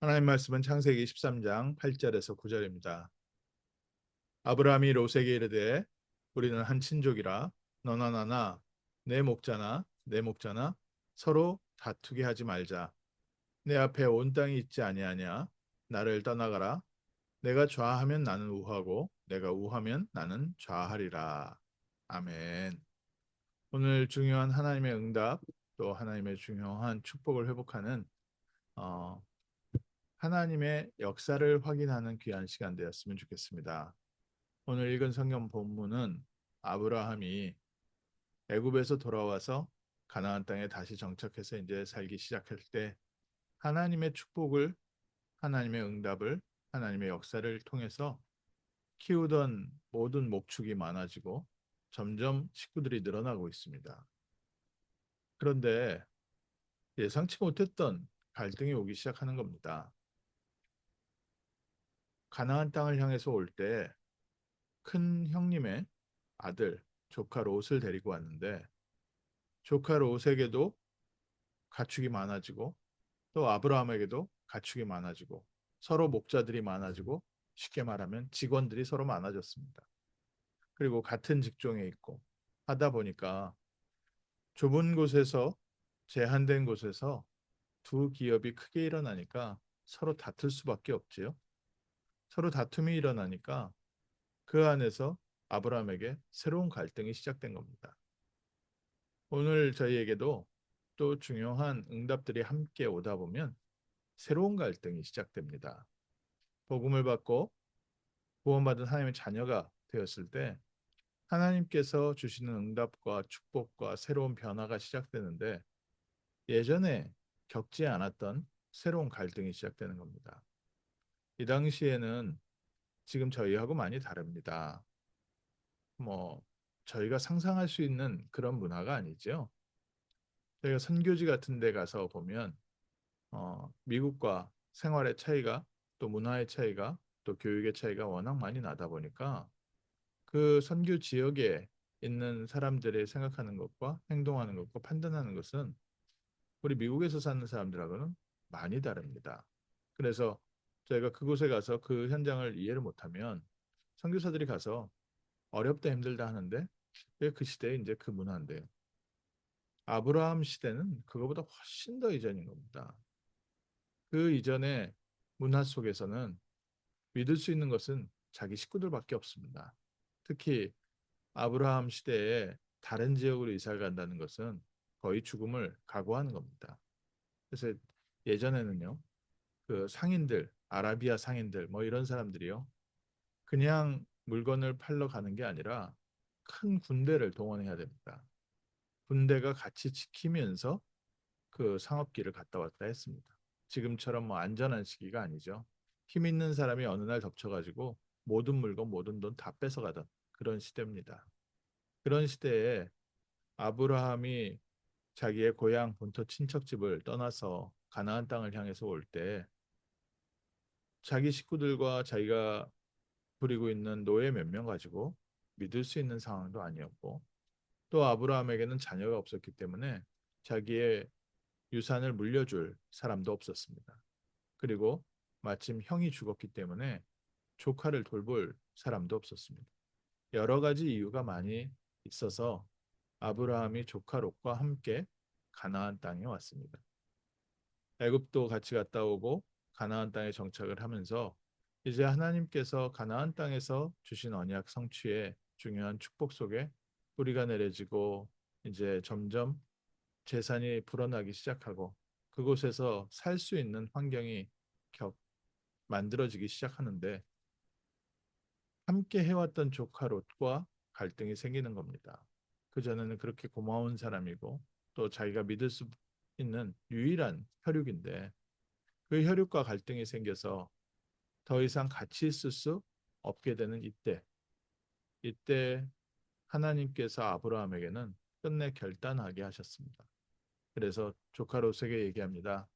하나님 말씀은 창세기 13장 8절에서 9절입니다. 아브라함이 롯에게 이르되 우리는 한 친족이라 너나 나나 내 목자나 내 목자나 서로 다투게 하지 말자. 내 앞에 온 땅이 있지 아니하냐. 나를 떠나가라. 내가 좌하면 나는 우하고 내가 우하면 나는 좌하리라. 아멘. 오늘 중요한 하나님의 응답 또 하나님의 중요한 축복을 회복하는 어, 하나님의 역사를 확인하는 귀한 시간 되었으면 좋겠습니다. 오늘 읽은 성경 본문은 아브라함이 애굽에서 돌아와서 가나안 땅에 다시 정착해서 이제 살기 시작할 때 하나님의 축복을, 하나님의 응답을, 하나님의 역사를 통해서 키우던 모든 목축이 많아지고 점점 식구들이 늘어나고 있습니다. 그런데 예상치 못했던 갈등이 오기 시작하는 겁니다. 가나안 땅을 향해서 올 때 큰 형님의 아들 조카 롯을 데리고 왔는데 조카 롯에게도 가축이 많아지고 또 아브라함에게도 가축이 많아지고 서로 목자들이 많아지고 쉽게 말하면 직원들이 서로 많아졌습니다. 그리고 같은 직종에 있고 하다 보니까 좁은 곳에서 제한된 곳에서 두 기업이 크게 일어나니까 서로 다툴 수밖에 없지요. 서로 다툼이 일어나니까 그 안에서 아브라함에게 새로운 갈등이 시작된 겁니다. 오늘 저희에게도 또 중요한 응답들이 함께 오다 보면 새로운 갈등이 시작됩니다. 복음을 받고 구원받은 하나님의 자녀가 되었을 때 하나님께서 주시는 응답과 축복과 새로운 변화가 시작되는데 예전에 겪지 않았던 새로운 갈등이 시작되는 겁니다. 이 당시에는 지금 저희하고 많이 다릅니다. 뭐 저희가 상상할 수 있는 그런 문화가 아니죠. 저희가 선교지 같은 데 가서 보면 미국과 생활의 차이가 또 문화의 차이가 또 교육의 차이가 워낙 많이 나다 보니까 그 선교 지역에 있는 사람들의 생각하는 것과 행동하는 것과 판단하는 것은 우리 미국에서 사는 사람들하고는 많이 다릅니다. 그래서 저희가 그곳에 가서 그 현장을 이해를 못하면 선교사들이 가서 어렵다 힘들다 하는데 그 시대에 이제 그 문화인데요. 아브라함 시대는 그거보다 훨씬 더 이전인 겁니다. 그 이전의 문화 속에서는 믿을 수 있는 것은 자기 식구들밖에 없습니다. 특히 아브라함 시대에 다른 지역으로 이사를 간다는 것은 거의 죽음을 각오하는 겁니다. 그래서 예전에는요, 그 상인들, 아라비아 상인들, 뭐 이런 사람들이요, 그냥 물건을 팔러 가는 게 아니라 큰 군대를 동원해야 됩니다. 군대가 같이 지키면서 그 상업기를 갔다 왔다 했습니다. 지금처럼 뭐 안전한 시기가 아니죠. 힘 있는 사람이 어느 날 덮쳐가지고 모든 물건, 모든 돈 다 뺏어가던 그런 시대입니다. 그런 시대에 아브라함이 자기의 고향 본토 친척집을 떠나서 가나안 땅을 향해서 올 때 자기 식구들과 자기가 부리고 있는 노예 몇 명 가지고 믿을 수 있는 상황도 아니었고 또 아브라함에게는 자녀가 없었기 때문에 자기의 유산을 물려줄 사람도 없었습니다. 그리고 마침 형이 죽었기 때문에 조카를 돌볼 사람도 없었습니다. 여러 가지 이유가 많이 있어서 아브라함이 조카 롯과 함께 가나안 땅에 왔습니다. 애굽도 같이 갔다 오고 가나안 땅에 정착을 하면서 이제 하나님께서 가나안 땅에서 주신 언약 성취의 중요한 축복 속에 뿌리가 내려지고 이제 점점 재산이 불어나기 시작하고 그곳에서 살 수 있는 환경이 격 만들어지기 시작하는데 함께 해왔던 조카 롯과 갈등이 생기는 겁니다. 그전에는 그렇게 고마운 사람이고 또 자기가 믿을 수 있는 유일한 혈육인데 그 혈육과 갈등이 생겨서 더 이상 같이 있을 수 없게 되는 이때 하나님께서 아브라함에게는 끝내 결단하게 하셨습니다. 그래서 조카 롯에게 얘기합니다.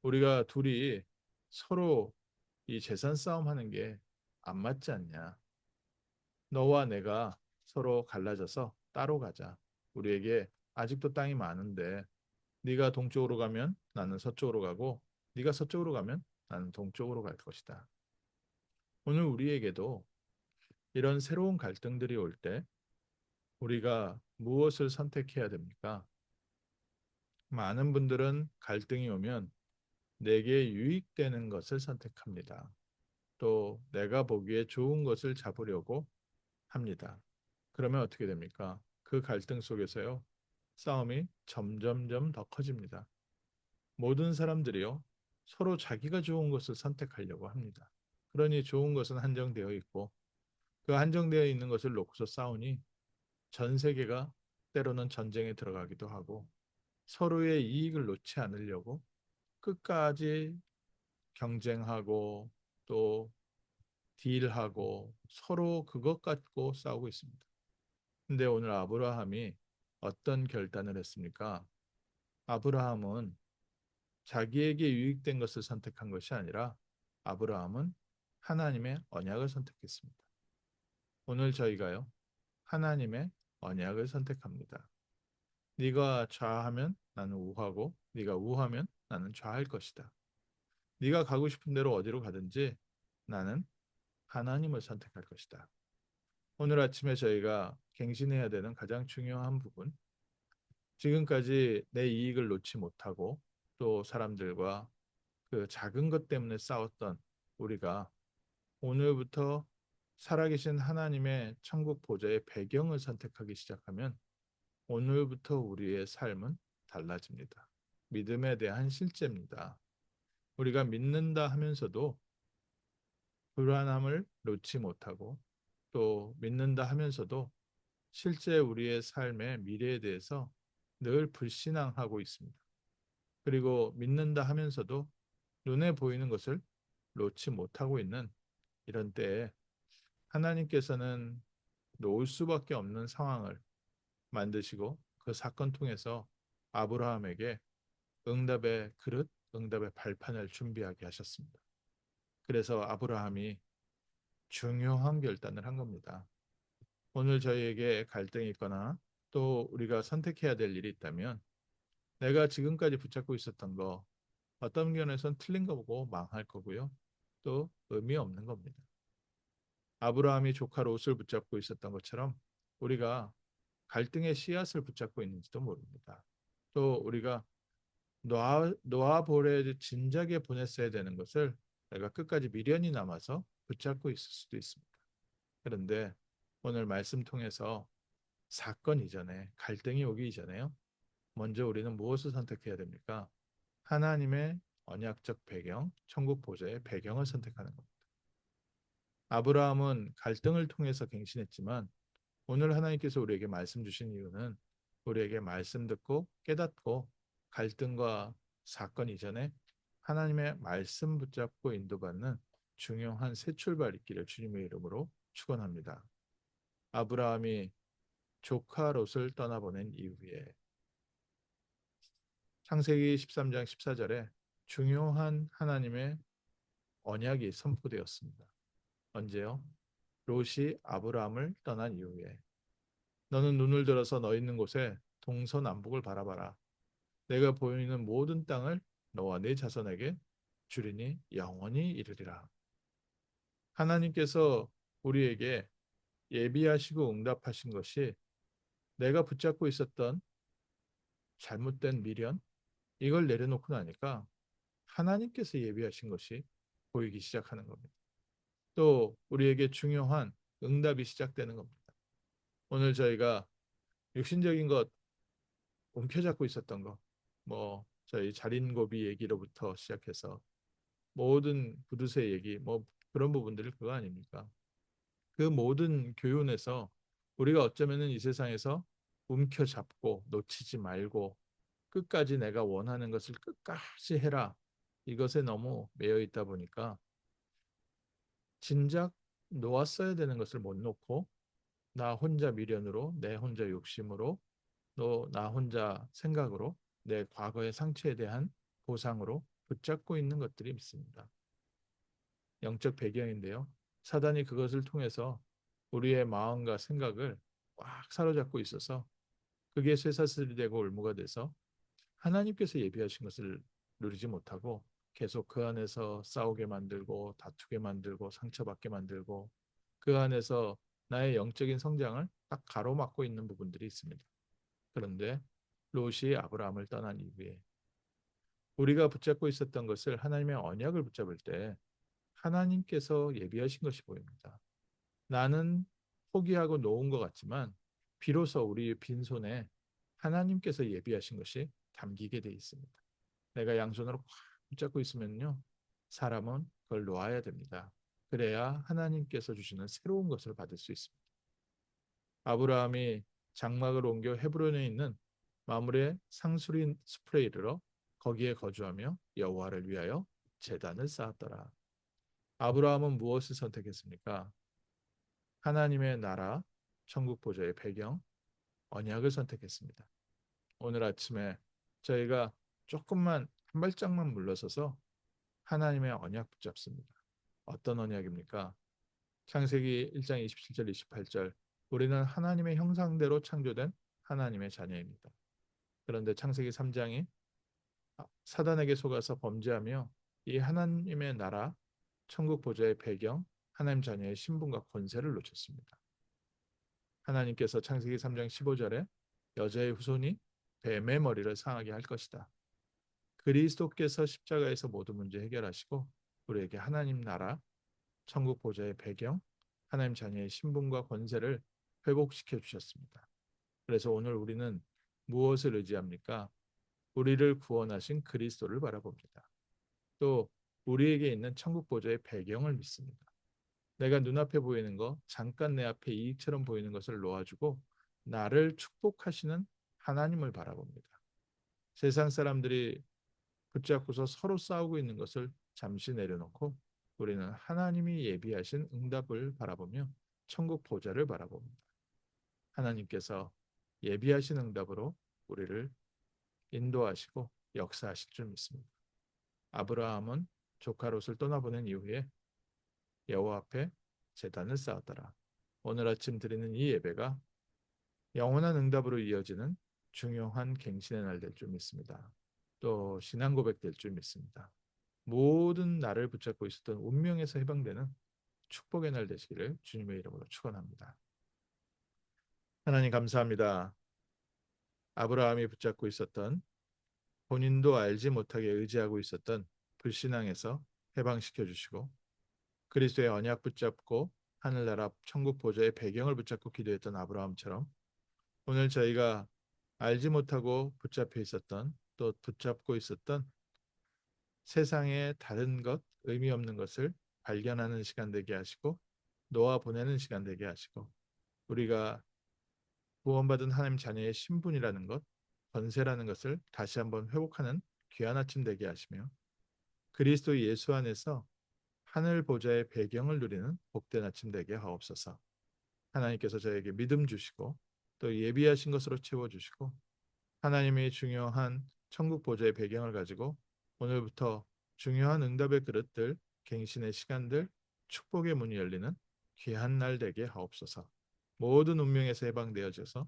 우리가 둘이 서로 이 재산 싸움 하는 게 안 맞지 않냐. 너와 내가 서로 갈라져서 따로 가자. 우리에게 아직도 땅이 많은데 네가 동쪽으로 가면 나는 서쪽으로 가고 네가 서쪽으로 가면 나는 동쪽으로 갈 것이다. 오늘 우리에게도 이런 새로운 갈등들이 올 때 우리가 무엇을 선택해야 됩니까? 많은 분들은 갈등이 오면 내게 유익되는 것을 선택합니다. 또 내가 보기에 좋은 것을 잡으려고 합니다. 그러면 어떻게 됩니까? 그 갈등 속에서요, 싸움이 점점점 더 커집니다. 모든 사람들이요, 서로 자기가 좋은 것을 선택하려고 합니다. 그러니 좋은 것은 한정되어 있고, 그 한정되어 있는 것을 놓고서 싸우니 전 세계가 때로는 전쟁에 들어가기도 하고, 서로의 이익을 놓지 않으려고 끝까지 경쟁하고 또 딜하고 서로 그것 갖고 싸우고 있습니다. 근데 오늘 아브라함이 어떤 결단을 했습니까? 아브라함은 자기에게 유익된 것을 선택한 것이 아니라 아브라함은 하나님의 언약을 선택했습니다. 오늘 저희가요, 하나님의 언약을 선택합니다. 네가 좌하면 나는 우하고 네가 우하면 나는 좌할 것이다. 네가 가고 싶은 대로 어디로 가든지 나는 하나님을 선택할 것이다. 오늘 아침에 저희가 갱신해야 되는 가장 중요한 부분, 지금까지 내 이익을 놓지 못하고 또 사람들과 그 작은 것 때문에 싸웠던 우리가 오늘부터 살아계신 하나님의 천국 보좌의 배경을 선택하기 시작하면 오늘부터 우리의 삶은 달라집니다. 믿음에 대한 실제입니다. 우리가 믿는다 하면서도 불안함을 놓지 못하고 또 믿는다 하면서도 실제 우리의 삶의 미래에 대해서 늘 불신앙하고 있습니다. 그리고 믿는다 하면서도 눈에 보이는 것을 놓지 못하고 있는 이런 때에 하나님께서는 놓을 수밖에 없는 상황을 만드시고 그 사건 통해서 아브라함에게 응답의 그릇, 응답의 발판을 준비하게 하셨습니다. 그래서 아브라함이 중요한 결단을 한 겁니다. 오늘 저희에게 갈등이 있거나 또 우리가 선택해야 될 일이 있다면 내가 지금까지 붙잡고 있었던 거 어떤 면에선 틀린 거 보고 망할 거고요. 또 의미 없는 겁니다. 아브라함이 조카 롯을 붙잡고 있었던 것처럼 우리가 갈등의 씨앗을 붙잡고 있는지도 모릅니다. 또 우리가 놓아보려 진작에 보냈어야 되는 것을 내가 끝까지 미련이 남아서 붙잡고 있을 수도 있습니다. 그런데 오늘 말씀 통해서 사건 이전에 갈등이 오기 이전에요. 먼저 우리는 무엇을 선택해야 됩니까? 하나님의 언약적 배경, 천국 보좌의 배경을 선택하는 겁니다. 아브라함은 갈등을 통해서 갱신했지만 오늘 하나님께서 우리에게 말씀 주신 이유는 우리에게 말씀 듣고 깨닫고 갈등과 사건 이전에 하나님의 말씀 붙잡고 인도받는 중요한 새 출발 있기를 주님의 이름으로 축원합니다. 아브라함이 조카 롯을 떠나보낸 이후에 창세기 13장 14절에 중요한 하나님의 언약이 선포되었습니다. 언제요? 롯이 아브라함을 떠난 이후에 너는 눈을 들어서 너 있는 곳에 동서남북을 바라봐라. 내가 보이는 모든 땅을 너와 네 자손에게 주리니 영원히 이르리라. 하나님께서 우리에게 예비하시고 응답하신 것이 내가 붙잡고 있었던 잘못된 미련 이걸 내려놓고 나니까 하나님께서 예비하신 것이 보이기 시작하는 겁니다. 또 우리에게 중요한 응답이 시작되는 겁니다. 오늘 저희가 육신적인 것 움켜잡고 있었던 것, 뭐 저희 자린고비 얘기로부터 시작해서 모든 구두쇠 얘기, 뭐 그런 부분들이 그거 아닙니까? 그 모든 교훈에서 우리가 어쩌면은 이 세상에서 움켜잡고 놓치지 말고 끝까지 내가 원하는 것을 끝까지 해라. 이것에 너무 매여 있다 보니까 진작 놓았어야 되는 것을 못 놓고 나 혼자 미련으로 내 혼자 욕심으로 또 나 혼자 생각으로 내 과거의 상처에 대한 보상으로 붙잡고 있는 것들이 있습니다. 영적 배경인데요. 사단이 그것을 통해서 우리의 마음과 생각을 꽉 사로잡고 있어서 그게 쇠사슬이 되고 올무가 돼서 하나님께서 예비하신 것을 누리지 못하고 계속 그 안에서 싸우게 만들고 다투게 만들고 상처받게 만들고 그 안에서 나의 영적인 성장을 딱 가로막고 있는 부분들이 있습니다. 그런데 롯이 아브라함을 떠난 이후에 우리가 붙잡고 있었던 것을 하나님의 언약을 붙잡을 때 하나님께서 예비하신 것이 보입니다. 나는 포기하고 놓은 것 같지만 비로소 우리의 빈손에 하나님께서 예비하신 것이 담기게 돼 있습니다. 내가 양손으로 꽉 붙잡고 있으면요. 사람은 그걸 놓아야 됩니다. 그래야 하나님께서 주시는 새로운 것을 받을 수 있습니다. 아브라함이 장막을 옮겨 헤브론에 있는 마물의 상수린 숲에 이르러 거기에 거주하며 여호와를 위하여 제단을 쌓았더라. 아브라함은 무엇을 선택했습니까? 하나님의 나라, 천국 보좌의 배경, 언약을 선택했습니다. 오늘 아침에 저희가 조금만 한 발짝만 물러서서 하나님의 언약 붙잡습니다. 어떤 언약입니까? 창세기 1장 27절 28절 우리는 하나님의 형상대로 창조된 하나님의 자녀입니다. 그런데 창세기 3장이 사단에게 속아서 범죄하며 이 하나님의 나라, 천국 보좌의 배경, 하나님 자녀의 신분과 권세를 놓쳤습니다. 하나님께서 창세기 3장 15절에 여자의 후손이 뱀의 머리를 상하게 할 것이다. 그리스도께서 십자가에서 모든 문제 해결하시고 우리에게 하나님 나라, 천국 보좌의 배경, 하나님 자녀의 신분과 권세를 회복시켜 주셨습니다. 그래서 오늘 우리는 무엇을 의지합니까? 우리를 구원하신 그리스도를 바라봅니다. 또 우리에게 있는 천국 보좌의 배경을 믿습니다. 내가 눈앞에 보이는 거, 잠깐 내 앞에 이익처럼 보이는 것을 놓아주고 나를 축복하시는 하나님을 바라봅니다. 세상 사람들이 붙잡고서 서로 싸우고 있는 것을 잠시 내려놓고 우리는 하나님이 예비하신 응답을 바라보며 천국 보좌를 바라봅니다. 하나님께서 예비하신 응답으로 우리를 인도하시고 역사하실 줄 믿습니다. 아브라함은 조카 롯을 떠나보낸 이후에 여호와 앞에 제단을 쌓았더라. 오늘 아침 드리는 이 예배가 영원한 응답으로 이어지는 중요한 갱신의 날 될 줄 믿습니다. 또 신앙 고백 될 줄 믿습니다. 모든 나를 붙잡고 있었던 운명에서 해방되는 축복의 날 되시기를 주님의 이름으로 축원합니다. 하나님 감사합니다. 아브라함이 붙잡고 있었던 본인도 알지 못하게 의지하고 있었던 불신앙에서 해방시켜 주시고 그리스도의 언약 붙잡고 하늘나라 천국 보좌의 배경을 붙잡고 기도했던 아브라함처럼 오늘 저희가 알지 못하고 붙잡혀 있었던 또 붙잡고 있었던 세상의 다른 것, 의미 없는 것을 발견하는 시간 되게 하시고 놓아 보내는 시간 되게 하시고 우리가 구원받은 하나님 자녀의 신분이라는 것, 권세라는 것을 다시 한번 회복하는 귀한 아침 되게 하시며 그리스도 예수 안에서 하늘 보좌의 배경을 누리는 복된 아침 되게 하옵소서. 하나님께서 저에게 믿음 주시고 또 예비하신 것으로 채워주시고 하나님의 중요한 천국 보좌의 배경을 가지고 오늘부터 중요한 응답의 그릇들, 갱신의 시간들, 축복의 문이 열리는 귀한 날 되게 하옵소서. 모든 운명에서 해방되어져서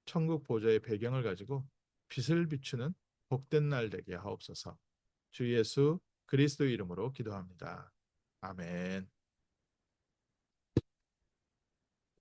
천국 보좌의 배경을 가지고 빛을 비추는 복된 날 되게 하옵소서. 주 예수 그리스도 이름으로 기도합니다. 아멘.